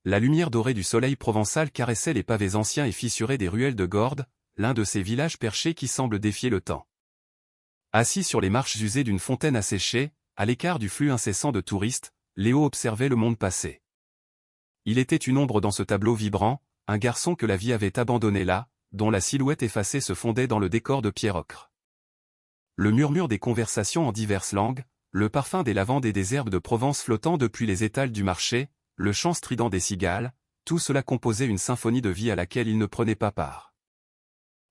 La lumière dorée du soleil provençal caressait les pavés anciens et fissurés des ruelles de Gordes, l'un de ces villages perchés qui semblent défier le temps. Assis sur les marches usées d'une fontaine asséchée, à l'écart du flux incessant de touristes, Léo observait le monde passer. Il était une ombre dans ce tableau vibrant, un garçon que la vie avait abandonné là, dont la silhouette effacée se fondait dans le décor de pierre ocre. Le murmure des conversations en diverses langues, le parfum des lavandes et des herbes de Provence flottant depuis les étals du marché, le chant strident des cigales, tout cela composait une symphonie de vie à laquelle il ne prenait pas part.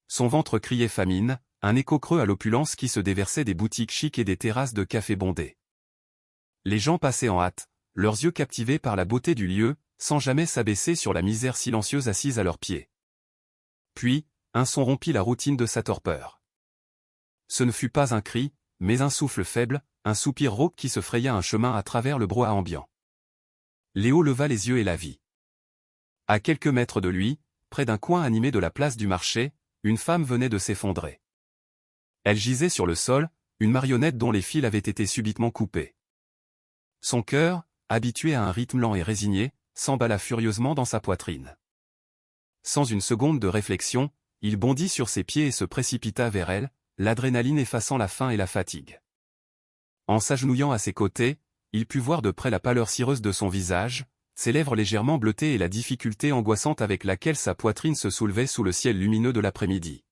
Son ventre criait famine, un écho creux à l'opulence qui se déversait des boutiques chics et des terrasses de café bondées. Les gens passaient en hâte, leurs yeux captivés par la beauté du lieu, sans jamais s'abaisser sur la misère silencieuse assise à leurs pieds. Puis, un son rompit la routine de sa torpeur. Ce ne fut pas un cri, mais un souffle faible, un soupir rauque qui se fraya un chemin à travers le brouhaha ambiant. Léo leva les yeux et la vit. À quelques mètres de lui, près d'un coin animé de la place du marché, une femme venait de s'effondrer. Elle gisait sur le sol, une marionnette dont les fils avaient été subitement coupés. Son cœur, habitué à un rythme lent et résigné, s'emballa furieusement dans sa poitrine. Sans une seconde de réflexion, il bondit sur ses pieds et se précipita vers elle, l'adrénaline effaçant la faim et la fatigue. En s'agenouillant à ses côtés, il put voir de près la pâleur cireuse de son visage, ses lèvres légèrement bleutées et la difficulté angoissante avec laquelle sa poitrine se soulevait sous le ciel lumineux de l'après-midi.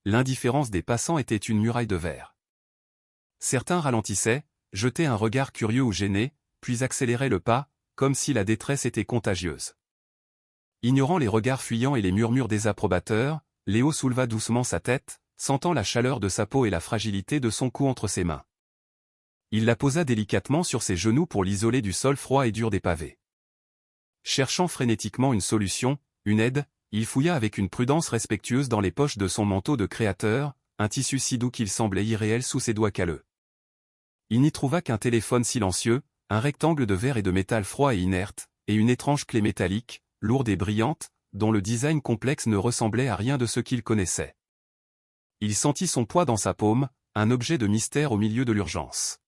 L'indifférence des passants était une muraille de verre. Certains ralentissaient, jetaient un regard curieux ou gêné, puis accéléraient le pas, comme si la détresse était contagieuse. Ignorant les regards fuyants et les murmures désapprobateurs, Léo souleva doucement sa tête, sentant la chaleur de sa peau et la fragilité de son cou entre ses mains. Il la posa délicatement sur ses genoux pour l'isoler du sol froid et dur des pavés. Cherchant frénétiquement une solution, une aide, il fouilla avec une prudence respectueuse dans les poches de son manteau de créateur, un tissu si doux qu'il semblait irréel sous ses doigts calleux. Il n'y trouva qu'un téléphone silencieux, un rectangle de verre et de métal froid et inerte, et une étrange clé métallique, lourde et brillante, dont le design complexe ne ressemblait à rien de ce qu'il connaissait. Il sentit son poids dans sa paume, un objet de mystère au milieu de l'urgence.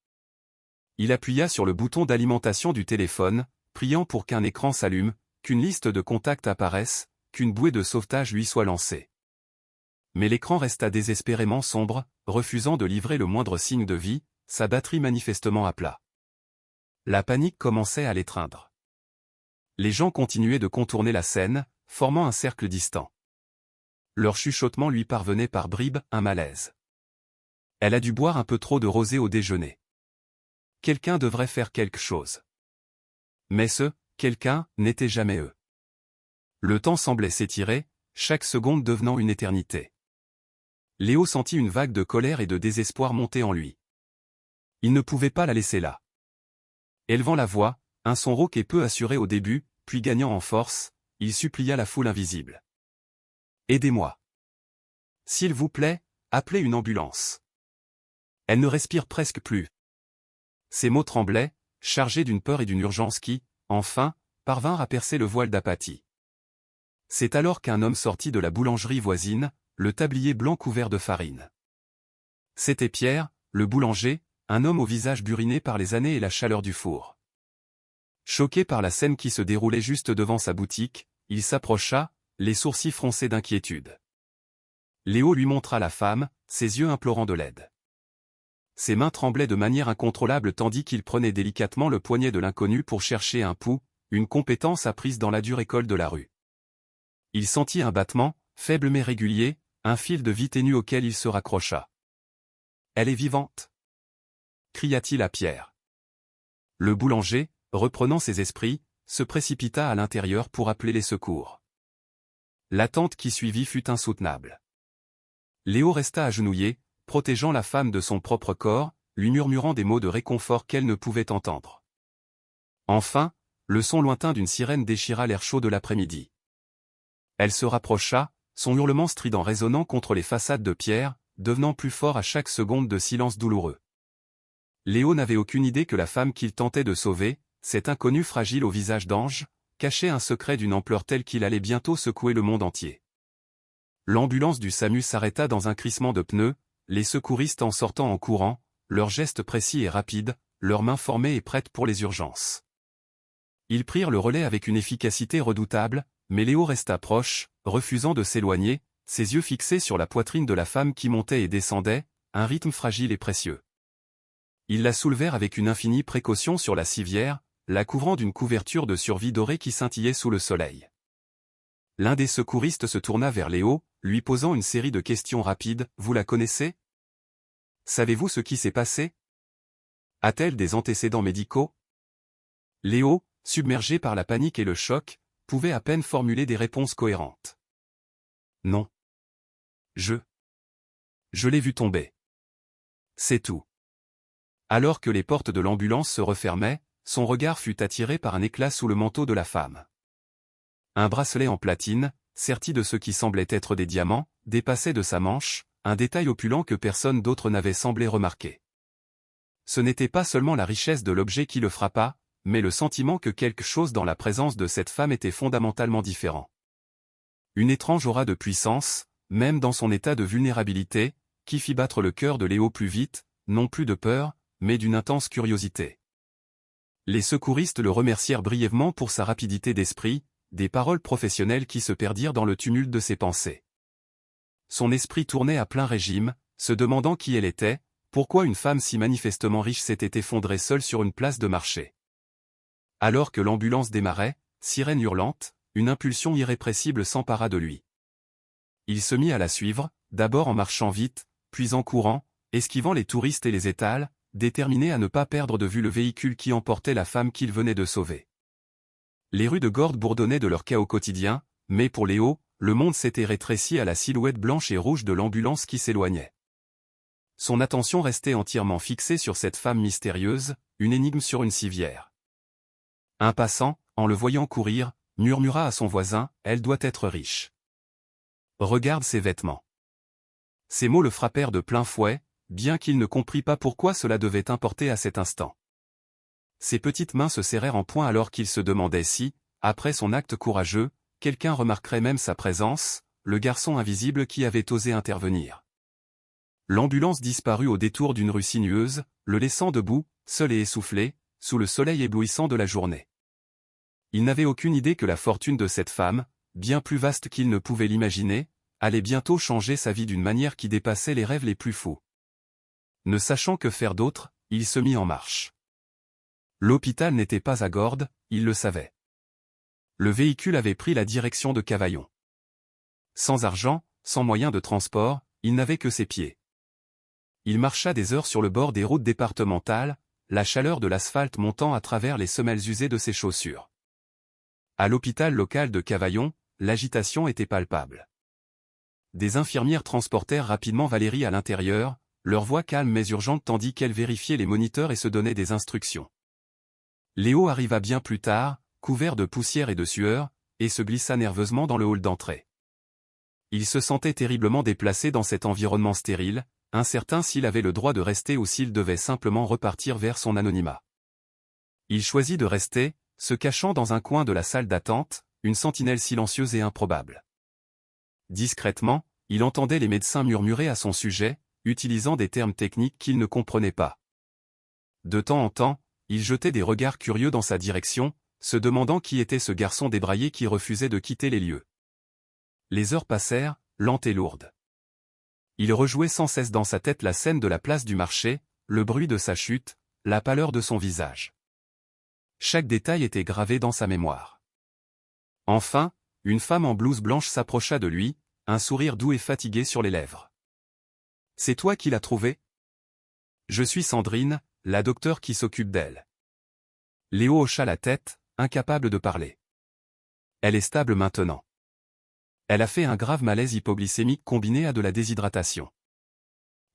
Il appuya sur le bouton d'alimentation du téléphone, priant pour qu'un écran s'allume, qu'une liste de contacts apparaisse, qu'une bouée de sauvetage lui soit lancée. Mais l'écran resta désespérément sombre, refusant de livrer le moindre signe de vie, sa batterie manifestement à plat. La panique commençait à l'étreindre. Les gens continuaient de contourner la scène, formant un cercle distant. Leur chuchotement lui parvenait par bribes, un malaise. Elle a dû boire un peu trop de rosé au déjeuner. Quelqu'un devrait faire quelque chose. Mais ce « quelqu'un » n'était jamais eux. Le temps semblait s'étirer, chaque seconde devenant une éternité. Léo sentit une vague de colère et de désespoir monter en lui. Il ne pouvait pas la laisser là. Élevant la voix, un son rauque et peu assuré au début, puis gagnant en force, il supplia la foule invisible. « Aidez-moi. S'il vous plaît, appelez une ambulance. Elle ne respire presque plus. » Ses mots tremblaient, chargés d'une peur et d'une urgence qui, enfin, parvinrent à percer le voile d'apathie. C'est alors qu'un homme sortit de la boulangerie voisine, le tablier blanc couvert de farine. C'était Pierre, le boulanger, un homme au visage buriné par les années et la chaleur du four. Choqué par la scène qui se déroulait juste devant sa boutique, il s'approcha, les sourcils froncés d'inquiétude. Léo lui montra la femme, ses yeux implorant de l'aide. Ses mains tremblaient de manière incontrôlable tandis qu'il prenait délicatement le poignet de l'inconnu pour chercher un pouls, une compétence apprise dans la dure école de la rue. Il sentit un battement, faible mais régulier, un fil de vie ténu auquel il se raccrocha. « Elle est vivante !» cria-t-il à Pierre. Le boulanger, reprenant ses esprits, se précipita à l'intérieur pour appeler les secours. L'attente qui suivit fut insoutenable. Léo resta agenouillé, protégeant la femme de son propre corps, lui murmurant des mots de réconfort qu'elle ne pouvait entendre. Enfin, le son lointain d'une sirène déchira l'air chaud de l'après-midi. Elle se rapprocha, son hurlement strident résonnant contre les façades de pierre, devenant plus fort à chaque seconde de silence douloureux. Léo n'avait aucune idée que la femme qu'il tentait de sauver, cette inconnue fragile au visage d'ange, cachait un secret d'une ampleur telle qu'il allait bientôt secouer le monde entier. L'ambulance du SAMU s'arrêta dans un crissement de pneus, les secouristes en sortant en courant, leurs gestes précis et rapides, leurs mains formées et prêtes pour les urgences. Ils prirent le relais avec une efficacité redoutable, mais Léo resta proche, refusant de s'éloigner, ses yeux fixés sur la poitrine de la femme qui montait et descendait, un rythme fragile et précieux. Ils la soulevèrent avec une infinie précaution sur la civière, la couvrant d'une couverture de survie dorée qui scintillait sous le soleil. L'un des secouristes se tourna vers Léo, lui posant une série de questions rapides. « Vous la connaissez? Savez-vous ce qui s'est passé? A-t-elle des antécédents médicaux ?» Léo, submergé par la panique et le choc, pouvait à peine formuler des réponses cohérentes. « Non. Je l'ai vue tomber. C'est tout. » Alors que les portes de l'ambulance se refermaient, son regard fut attiré par un éclat sous le manteau de la femme. Un bracelet en platine, serti de ce qui semblait être des diamants, dépassait de sa manche, un détail opulent que personne d'autre n'avait semblé remarquer. Ce n'était pas seulement la richesse de l'objet qui le frappa, mais le sentiment que quelque chose dans la présence de cette femme était fondamentalement différent. Une étrange aura de puissance, même dans son état de vulnérabilité, qui fit battre le cœur de Léo plus vite, non plus de peur, mais d'une intense curiosité. Les secouristes le remercièrent brièvement pour sa rapidité d'esprit, des paroles professionnelles qui se perdirent dans le tumulte de ses pensées. Son esprit tournait à plein régime, se demandant qui elle était, pourquoi une femme si manifestement riche s'était effondrée seule sur une place de marché. Alors que l'ambulance démarrait, sirène hurlante, une impulsion irrépressible s'empara de lui. Il se mit à la suivre, d'abord en marchant vite, puis en courant, esquivant les touristes et les étals, déterminé à ne pas perdre de vue le véhicule qui emportait la femme qu'il venait de sauver. Les rues de Gordes bourdonnaient de leur chaos quotidien, mais pour Léo, le monde s'était rétréci à la silhouette blanche et rouge de l'ambulance qui s'éloignait. Son attention restait entièrement fixée sur cette femme mystérieuse, une énigme sur une civière. Un passant, en le voyant courir, murmura à son voisin, « Elle doit être riche. Regarde ses vêtements. » Ces mots le frappèrent de plein fouet, bien qu'il ne comprît pas pourquoi cela devait importer à cet instant. Ses petites mains se serrèrent en poing alors qu'il se demandait si, après son acte courageux, quelqu'un remarquerait même sa présence, le garçon invisible qui avait osé intervenir. L'ambulance disparut au détour d'une rue sinueuse, le laissant debout, seul et essoufflé, sous le soleil éblouissant de la journée. Il n'avait aucune idée que la fortune de cette femme, bien plus vaste qu'il ne pouvait l'imaginer, allait bientôt changer sa vie d'une manière qui dépassait les rêves les plus fous. Ne sachant que faire d'autre, il se mit en marche. L'hôpital n'était pas à Gordes, il le savait. Le véhicule avait pris la direction de Cavaillon. Sans argent, sans moyen de transport, il n'avait que ses pieds. Il marcha des heures sur le bord des routes départementales, la chaleur de l'asphalte montant à travers les semelles usées de ses chaussures. À l'hôpital local de Cavaillon, l'agitation était palpable. Des infirmières transportèrent rapidement Valérie à l'intérieur, leur voix calme mais urgente tandis qu'elle vérifiait les moniteurs et se donnait des instructions. Léo arriva bien plus tard, couvert de poussière et de sueur, et se glissa nerveusement dans le hall d'entrée. Il se sentait terriblement déplacé dans cet environnement stérile, incertain s'il avait le droit de rester ou s'il devait simplement repartir vers son anonymat. Il choisit de rester, se cachant dans un coin de la salle d'attente, une sentinelle silencieuse et improbable. Discrètement, il entendait les médecins murmurer à son sujet, utilisant des termes techniques qu'il ne comprenait pas. De temps en temps, il jetait des regards curieux dans sa direction, se demandant qui était ce garçon débraillé qui refusait de quitter les lieux. Les heures passèrent, lentes et lourdes. Il rejouait sans cesse dans sa tête la scène de la place du marché, le bruit de sa chute, la pâleur de son visage. Chaque détail était gravé dans sa mémoire. Enfin, une femme en blouse blanche s'approcha de lui, un sourire doux et fatigué sur les lèvres. « C'est toi qui l'as trouvée ? Je suis Sandrine, la docteure qui s'occupe d'elle. » Léo hocha la tête, incapable de parler. « Elle est stable maintenant. Elle a fait un grave malaise hypoglycémique combiné à de la déshydratation.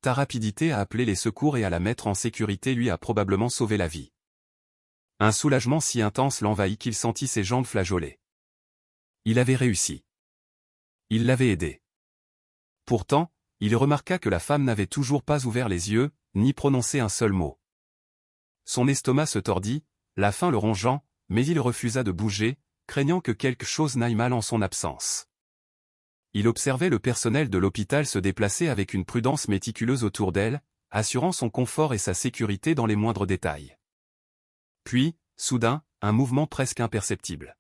Ta rapidité à appeler les secours et à la mettre en sécurité lui a probablement sauvé la vie. » Un soulagement si intense l'envahit qu'il sentit ses jambes flageoler. Il avait réussi. Il l'avait aidé. Pourtant, il remarqua que la femme n'avait toujours pas ouvert les yeux, ni prononcé un seul mot. Son estomac se tordit, la faim le rongeant, mais il refusa de bouger, craignant que quelque chose n'aille mal en son absence. Il observait le personnel de l'hôpital se déplacer avec une prudence méticuleuse autour d'elle, assurant son confort et sa sécurité dans les moindres détails. Puis, soudain, un mouvement presque imperceptible.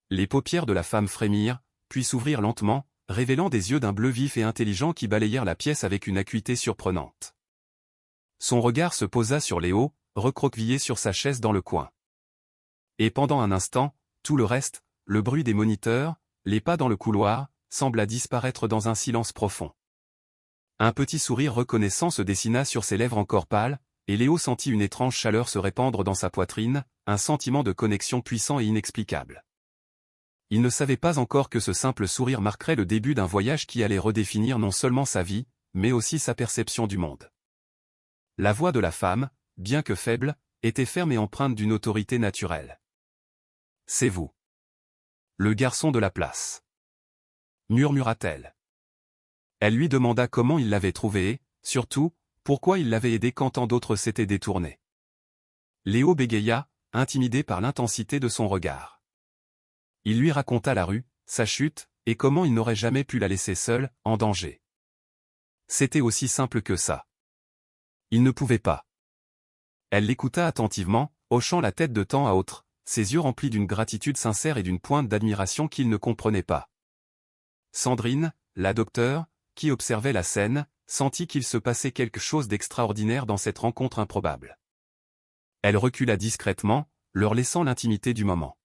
Les paupières de la femme frémirent, puis s'ouvrirent lentement, révélant des yeux d'un bleu vif et intelligent qui balayèrent la pièce avec une acuité surprenante. Son regard se posa sur Léo, recroquevillé sur sa chaise dans le coin. Et pendant un instant, tout le reste, le bruit des moniteurs, les pas dans le couloir, sembla disparaître dans un silence profond. Un petit sourire reconnaissant se dessina sur ses lèvres encore pâles, et Léo sentit une étrange chaleur se répandre dans sa poitrine, un sentiment de connexion puissant et inexplicable. Il ne savait pas encore que ce simple sourire marquerait le début d'un voyage qui allait redéfinir non seulement sa vie, mais aussi sa perception du monde. La voix de la femme, bien que faible, était ferme et empreinte d'une autorité naturelle. « C'est vous. Le garçon de la place. » murmura-t-elle. Elle lui demanda comment il l'avait trouvé et, surtout, pourquoi il l'avait aidé quand tant d'autres s'étaient détournés. Léo bégaya, intimidé par l'intensité de son regard. Il lui raconta la rue, sa chute, et comment il n'aurait jamais pu la laisser seule, en danger. C'était aussi simple que ça. Il ne pouvait pas. Elle l'écouta attentivement, hochant la tête de temps à autre, ses yeux remplis d'une gratitude sincère et d'une pointe d'admiration qu'il ne comprenait pas. Sandrine, la docteure, qui observait la scène, sentit qu'il se passait quelque chose d'extraordinaire dans cette rencontre improbable. Elle recula discrètement, leur laissant l'intimité du moment.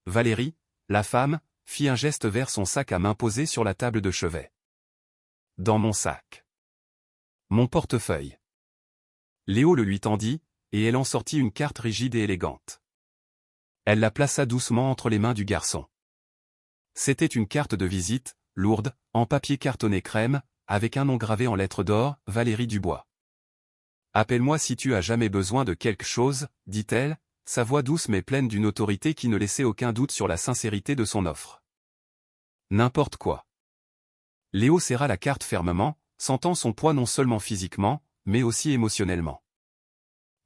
Valérie, la femme, fit un geste vers son sac à main posé sur la table de chevet. « Dans mon sac. Mon portefeuille. » Léo le lui tendit, et elle en sortit une carte rigide et élégante. Elle la plaça doucement entre les mains du garçon. C'était une carte de visite, lourde, en papier cartonné crème, avec un nom gravé en lettres d'or, Valérie Dubois. « Appelle-moi si tu as jamais besoin de quelque chose, » dit-elle, sa voix douce mais pleine d'une autorité qui ne laissait aucun doute sur la sincérité de son offre. « N'importe quoi. » Léo serra la carte fermement, sentant son poids non seulement physiquement, mais aussi émotionnellement.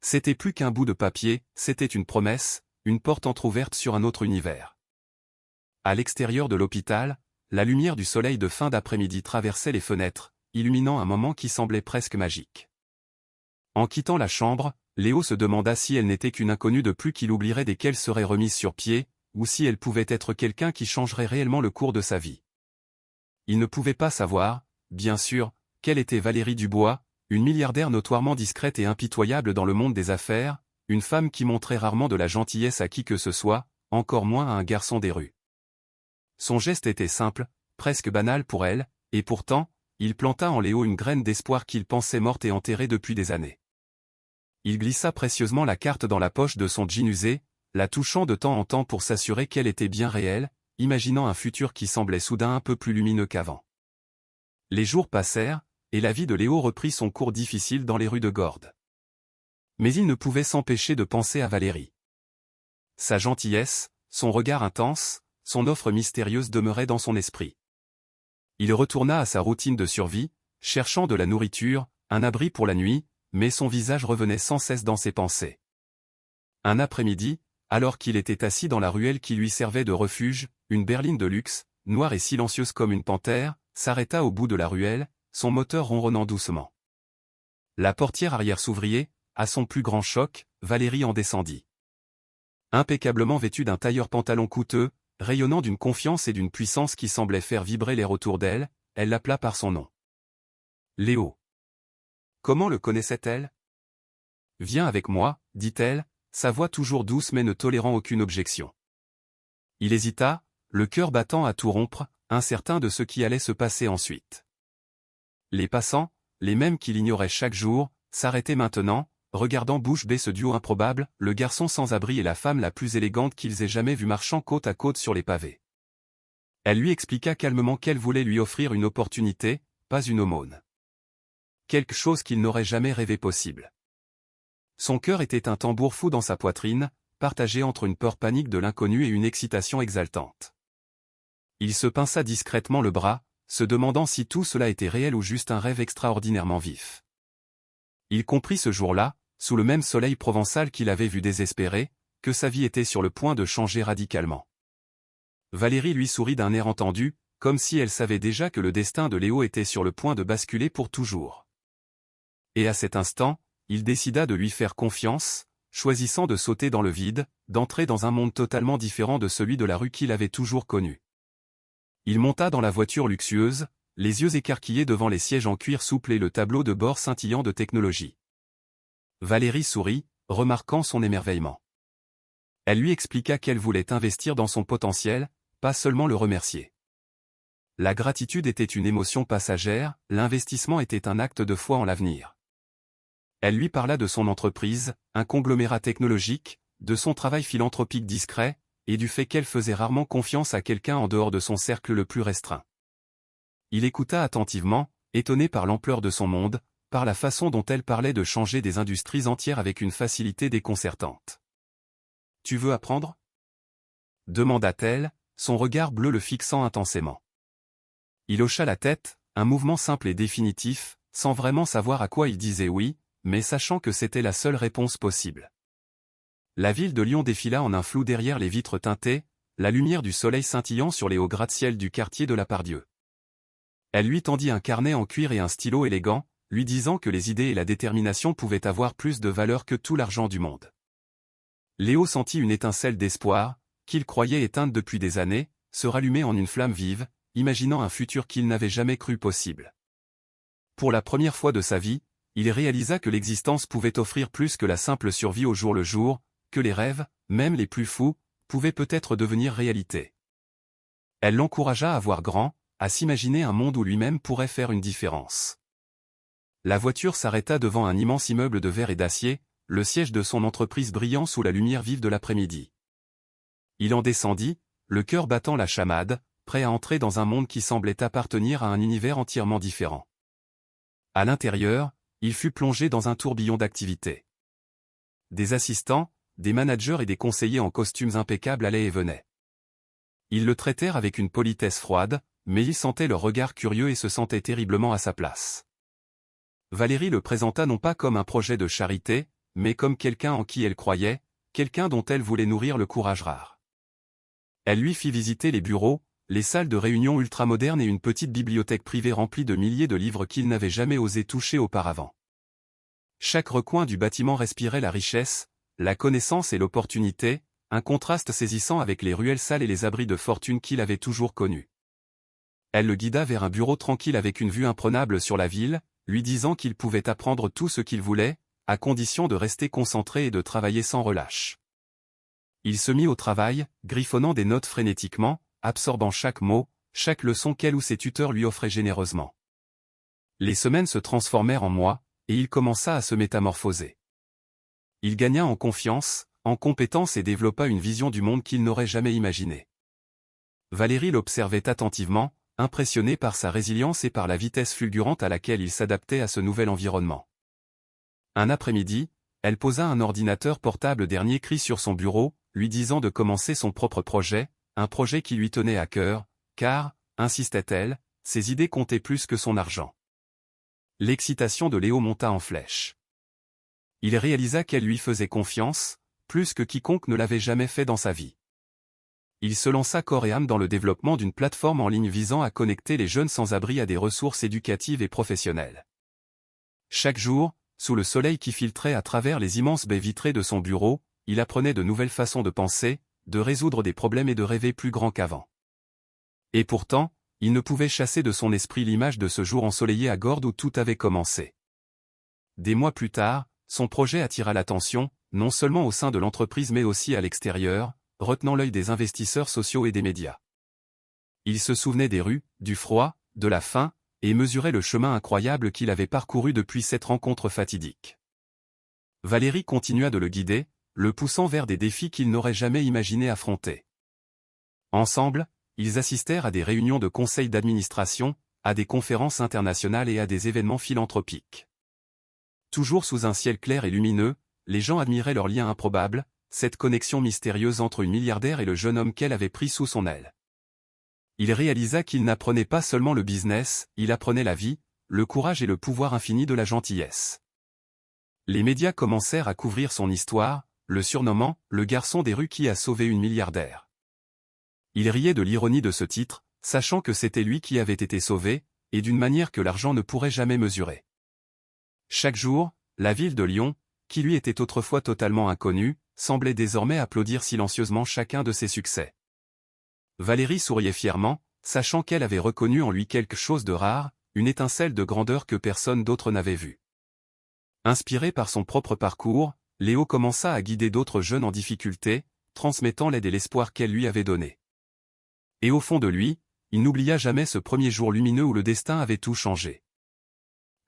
C'était plus qu'un bout de papier, c'était une promesse, une porte entr'ouverte sur un autre univers. À l'extérieur de l'hôpital, la lumière du soleil de fin d'après-midi traversait les fenêtres, illuminant un moment qui semblait presque magique. En quittant la chambre, Léo se demanda si elle n'était qu'une inconnue de plus qu'il oublierait dès qu'elle serait remise sur pied, ou si elle pouvait être quelqu'un qui changerait réellement le cours de sa vie. Il ne pouvait pas savoir, bien sûr, quelle était Valérie Dubois, une milliardaire notoirement discrète et impitoyable dans le monde des affaires, une femme qui montrait rarement de la gentillesse à qui que ce soit, encore moins à un garçon des rues. Son geste était simple, presque banal pour elle, et pourtant, il planta en Léo une graine d'espoir qu'il pensait morte et enterrée depuis des années. Il glissa précieusement la carte dans la poche de son jean usé, la touchant de temps en temps pour s'assurer qu'elle était bien réelle, imaginant un futur qui semblait soudain un peu plus lumineux qu'avant. Les jours passèrent, et la vie de Léo reprit son cours difficile dans les rues de Gordes. Mais il ne pouvait s'empêcher de penser à Valérie. Sa gentillesse, son regard intense, son offre mystérieuse demeuraient dans son esprit. Il retourna à sa routine de survie, cherchant de la nourriture, un abri pour la nuit, mais son visage revenait sans cesse dans ses pensées. Un après-midi, alors qu'il était assis dans la ruelle qui lui servait de refuge, une berline de luxe, noire et silencieuse comme une panthère, s'arrêta au bout de la ruelle, son moteur ronronnant doucement. La portière arrière s'ouvrit, à son plus grand choc, Valérie en descendit. Impeccablement vêtue d'un tailleur pantalon coûteux, rayonnant d'une confiance et d'une puissance qui semblaient faire vibrer l'air autour d'elle, elle l'appela par son nom. Léo. Comment le connaissait-elle? Viens avec moi, dit-elle, sa voix toujours douce mais ne tolérant aucune objection. Il hésita, le cœur battant à tout rompre, incertain de ce qui allait se passer ensuite. Les passants, les mêmes qu'il ignorait chaque jour, s'arrêtaient maintenant, regardant bouche bée ce duo improbable, le garçon sans abri et la femme la plus élégante qu'ils aient jamais vue marchant côte à côte sur les pavés. Elle lui expliqua calmement qu'elle voulait lui offrir une opportunité, pas une aumône. Quelque chose qu'il n'aurait jamais rêvé possible. Son cœur était un tambour fou dans sa poitrine, partagé entre une peur panique de l'inconnu et une excitation exaltante. Il se pinça discrètement le bras, se demandant si tout cela était réel ou juste un rêve extraordinairement vif. Il comprit ce jour-là, sous le même soleil provençal qu'il avait vu désespéré, que sa vie était sur le point de changer radicalement. Valérie lui sourit d'un air entendu, comme si elle savait déjà que le destin de Léo était sur le point de basculer pour toujours. Et à cet instant, il décida de lui faire confiance, choisissant de sauter dans le vide, d'entrer dans un monde totalement différent de celui de la rue qu'il avait toujours connu. Il monta dans la voiture luxueuse, les yeux écarquillés devant les sièges en cuir souple et le tableau de bord scintillant de technologie. Valérie sourit, remarquant son émerveillement. Elle lui expliqua qu'elle voulait investir dans son potentiel, pas seulement le remercier. La gratitude était une émotion passagère, l'investissement était un acte de foi en l'avenir. Elle lui parla de son entreprise, un conglomérat technologique, de son travail philanthropique discret, et du fait qu'elle faisait rarement confiance à quelqu'un en dehors de son cercle le plus restreint. Il écouta attentivement, étonné par l'ampleur de son monde, par la façon dont elle parlait de changer des industries entières avec une facilité déconcertante. « Tu veux apprendre » demanda-t-elle, son regard bleu le fixant intensément. Il hocha la tête, un mouvement simple et définitif, sans vraiment savoir à quoi il disait oui, mais sachant que c'était la seule réponse possible. La ville de Lyon défila en un flou derrière les vitres teintées, la lumière du soleil scintillant sur les hauts gratte-ciel du quartier de la Pardieu. Elle lui tendit un carnet en cuir et un stylo élégant, lui disant que les idées et la détermination pouvaient avoir plus de valeur que tout l'argent du monde. Léo sentit une étincelle d'espoir, qu'il croyait éteinte depuis des années, se rallumer en une flamme vive, imaginant un futur qu'il n'avait jamais cru possible. Pour la première fois de sa vie, il réalisa que l'existence pouvait offrir plus que la simple survie au jour le jour, que les rêves, même les plus fous, pouvaient peut-être devenir réalité. Elle l'encouragea à voir grand, à s'imaginer un monde où lui-même pourrait faire une différence. La voiture s'arrêta devant un immense immeuble de verre et d'acier, le siège de son entreprise brillant sous la lumière vive de l'après-midi. Il en descendit, le cœur battant la chamade, prêt à entrer dans un monde qui semblait appartenir à un univers entièrement différent. À l'intérieur, il fut plongé dans un tourbillon d'activités. Des assistants, des managers et des conseillers en costumes impeccables allaient et venaient. Ils le traitèrent avec une politesse froide, mais il sentait leur regard curieux et se sentait terriblement à sa place. Valérie le présenta non pas comme un projet de charité, mais comme quelqu'un en qui elle croyait, quelqu'un dont elle voulait nourrir le courage rare. Elle lui fit visiter les bureaux, les salles de réunion ultramodernes et une petite bibliothèque privée remplie de milliers de livres qu'il n'avait jamais osé toucher auparavant. Chaque recoin du bâtiment respirait la richesse, la connaissance et l'opportunité, un contraste saisissant avec les ruelles sales et les abris de fortune qu'il avait toujours connus. Elle le guida vers un bureau tranquille avec une vue imprenable sur la ville, lui disant qu'il pouvait apprendre tout ce qu'il voulait, à condition de rester concentré et de travailler sans relâche. Il se mit au travail, griffonnant des notes frénétiquement, absorbant chaque mot, chaque leçon qu'elle ou ses tuteurs lui offraient généreusement. Les semaines se transformèrent en mois, et il commença à se métamorphoser. Il gagna en confiance, en compétence et développa une vision du monde qu'il n'aurait jamais imaginée. Valérie l'observait attentivement, impressionnée par sa résilience et par la vitesse fulgurante à laquelle il s'adaptait à ce nouvel environnement. Un après-midi, elle posa un ordinateur portable dernier cri sur son bureau, lui disant de commencer son propre projet, un projet qui lui tenait à cœur, car, insistait-elle, ses idées comptaient plus que son argent. L'excitation de Léo monta en flèche. Il réalisa qu'elle lui faisait confiance, plus que quiconque ne l'avait jamais fait dans sa vie. Il se lança corps et âme dans le développement d'une plateforme en ligne visant à connecter les jeunes sans-abri à des ressources éducatives et professionnelles. Chaque jour, sous le soleil qui filtrait à travers les immenses baies vitrées de son bureau, il apprenait de nouvelles façons de penser, de résoudre des problèmes et de rêver plus grand qu'avant. Et pourtant, il ne pouvait chasser de son esprit l'image de ce jour ensoleillé à Gordes où tout avait commencé. Des mois plus tard, son projet attira l'attention, non seulement au sein de l'entreprise mais aussi à l'extérieur, retenant l'œil des investisseurs sociaux et des médias. Il se souvenait des rues, du froid, de la faim, et mesurait le chemin incroyable qu'il avait parcouru depuis cette rencontre fatidique. Valérie continua de le guider, le poussant vers des défis qu'il n'aurait jamais imaginé affronter. Ensemble, ils assistèrent à des réunions de conseils d'administration, à des conférences internationales et à des événements philanthropiques. Toujours sous un ciel clair et lumineux, les gens admiraient leur lien improbable, cette connexion mystérieuse entre une milliardaire et le jeune homme qu'elle avait pris sous son aile. Il réalisa qu'il n'apprenait pas seulement le business, il apprenait la vie, le courage et le pouvoir infini de la gentillesse. Les médias commencèrent à couvrir son histoire, le surnommant « le garçon des rues qui a sauvé une milliardaire ». Il riait de l'ironie de ce titre, sachant que c'était lui qui avait été sauvé, et d'une manière que l'argent ne pourrait jamais mesurer. Chaque jour, la ville de Lyon, qui lui était autrefois totalement inconnu, semblait désormais applaudir silencieusement chacun de ses succès. Valérie souriait fièrement, sachant qu'elle avait reconnu en lui quelque chose de rare, une étincelle de grandeur que personne d'autre n'avait vue. Inspiré par son propre parcours, Léo commença à guider d'autres jeunes en difficulté, transmettant l'aide et l'espoir qu'elle lui avait donné. Et au fond de lui, il n'oublia jamais ce premier jour lumineux où le destin avait tout changé.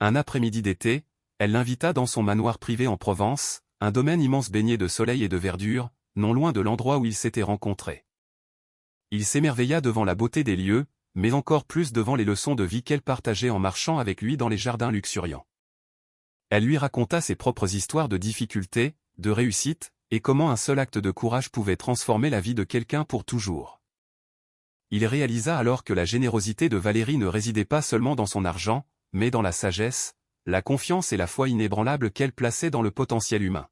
Un après-midi d'été, elle l'invita dans son manoir privé en Provence, un domaine immense baigné de soleil et de verdure, non loin de l'endroit où ils s'étaient rencontrés. Il s'émerveilla devant la beauté des lieux, mais encore plus devant les leçons de vie qu'elle partageait en marchant avec lui dans les jardins luxuriants. Elle lui raconta ses propres histoires de difficultés, de réussite, et comment un seul acte de courage pouvait transformer la vie de quelqu'un pour toujours. Il réalisa alors que la générosité de Valérie ne résidait pas seulement dans son argent, mais dans la sagesse, la confiance et la foi inébranlable qu'elle plaçait dans le potentiel humain.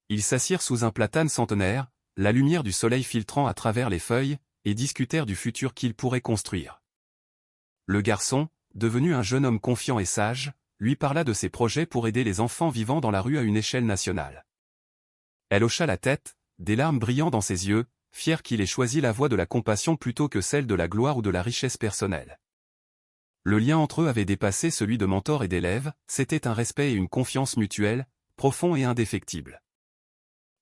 Ils s'assirent sous un platane centenaire, la lumière du soleil filtrant à travers les feuilles, et discutèrent du futur qu'ils pourraient construire. Le garçon, devenu un jeune homme confiant et sage, lui parla de ses projets pour aider les enfants vivant dans la rue à une échelle nationale. Elle hocha la tête, des larmes brillant dans ses yeux, fière qu'il ait choisi la voie de la compassion plutôt que celle de la gloire ou de la richesse personnelle. Le lien entre eux avait dépassé celui de mentor et d'élève, c'était un respect et une confiance mutuelle, profond et indéfectible.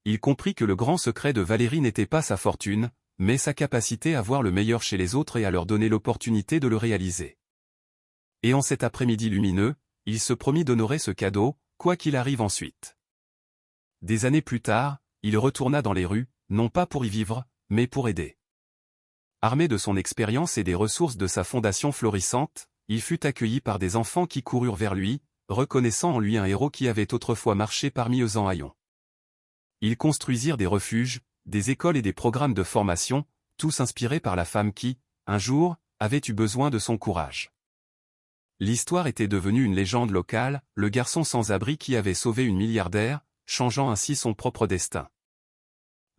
Il comprit que le grand secret de Valérie n'était pas sa fortune, mais sa capacité à voir le meilleur chez les autres et à leur donner l'opportunité de le réaliser. Et en cet après-midi lumineux, il se promit d'honorer ce cadeau, quoi qu'il arrive ensuite. Des années plus tard, il retourna dans les rues, non pas pour y vivre, mais pour aider. Armé de son expérience et des ressources de sa fondation florissante, il fut accueilli par des enfants qui coururent vers lui, reconnaissant en lui un héros qui avait autrefois marché parmi eux en haillons. Ils construisirent des refuges, des écoles et des programmes de formation, tous inspirés par la femme qui, un jour, avait eu besoin de son courage. L'histoire était devenue une légende locale, le garçon sans abri qui avait sauvé une milliardaire, changeant ainsi son propre destin.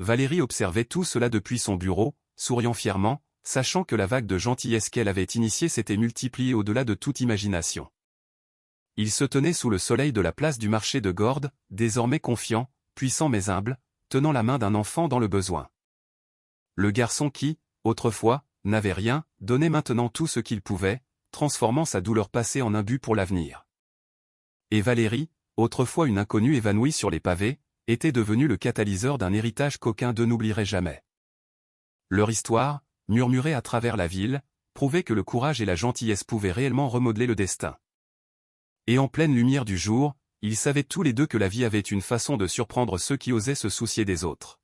Valérie observait tout cela depuis son bureau, souriant fièrement, sachant que la vague de gentillesse qu'elle avait initiée s'était multipliée au-delà de toute imagination. Il se tenait sous le soleil de la place du marché de Gordes, désormais confiant, puissant mais humble, tenant la main d'un enfant dans le besoin. Le garçon qui, autrefois, n'avait rien, donnait maintenant tout ce qu'il pouvait, transformant sa douleur passée en un but pour l'avenir. Et Valérie, autrefois une inconnue évanouie sur les pavés, était devenue le catalyseur d'un héritage qu'aucun d'eux n'oublierait jamais. Leur histoire, murmurée à travers la ville, prouvait que le courage et la gentillesse pouvaient réellement remodeler le destin. Et en pleine lumière du jour, ils savaient tous les deux que la vie avait une façon de surprendre ceux qui osaient se soucier des autres.